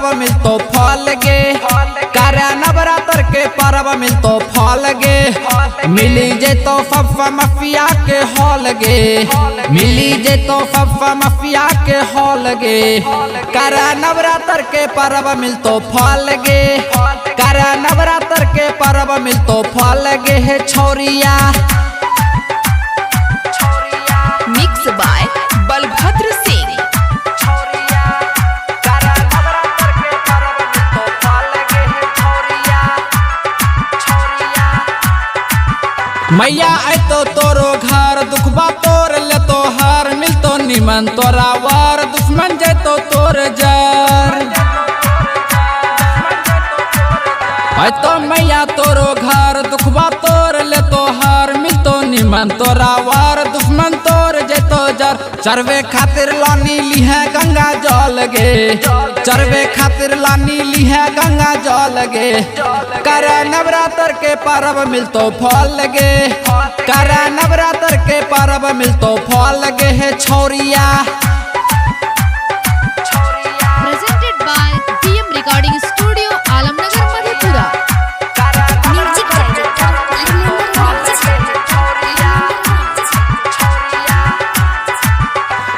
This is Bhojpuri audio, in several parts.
परब मिलतो फल गे, कार्य नवरात्र के परब मिलतो फल गे। मिली जेतो फफ्फा मफिया के हॉल गे, मिली जेतो फफ्फा मफिया के हॉल गे। कार्य नवरात्र के परब मिलतो फल गे, कार्य नवरात्र के परब मिलतो फल गे है छोरिया। Mix by Balbhadra Singh. मैया आतो तोरो घर दुखबा तोर ले तो हार मिलतो निमन तोरा वार दुश्मन जैतो तोर जर। आतो मैया तोरो घर दुखबा तोर ले तो हार मिलतो निमन तोरा वार दुश्मन तोर जैतो जर। चरवे खातिर लानी ली है गंगा जल गे, चरवे खातिर लानी ली है गंगा जल गे। कर नवरात्र के परब मिलतो फल गे, कर नवरात्र के परब मिलतो फल गे है छोरिया। Presented by DM recording studio Alamnagar Madhepura. Music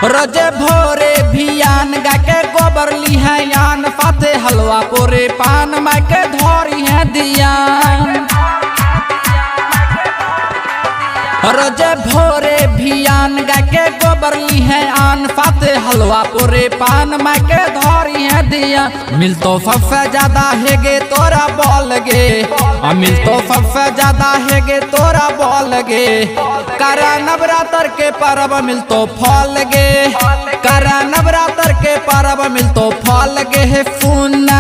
रोजे भोरे भियान गा के गोबर ली है यान, फाते हलवा पोरे पान माय के धोरी है दियान। रोजे भोरे भियान गा के गोबर ली है आन, फाते हलवा पोरे पान माय के धोरी है दियान। मिलतो फफ्फा ज्यादा है गे तोरा बोल गे, मिलतो फफ्फा ज्यादा है गे तोरा बोल गे। कर नवरात्र के परब मिलतो फल गे, कर नवरात्र के परब मिलतो फल गे है फूना।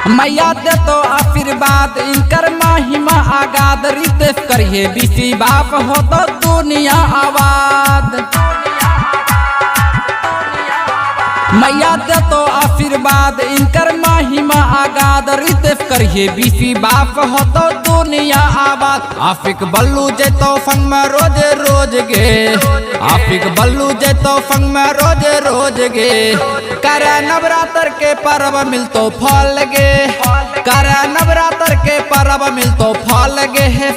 मैया दे तो आशीर्वाद इनकर महिमा आगाद, रितेश करिए बीसी बाप हो तो दुनिया आबाद। मैया दे तो आशीर्वाद इनकर महिमा आगाद, रितेश करिए बीसी बाप हो तो दुनिया आबाद। आफिक बल्लू जैतो संग में रोज रोज गे, आफिक बल्लू जैतो संग में रोज रोज गे। कर नवरात्र के परब मिलतो फल गे, कर नवरात्र के परब मिलतो फल गे है।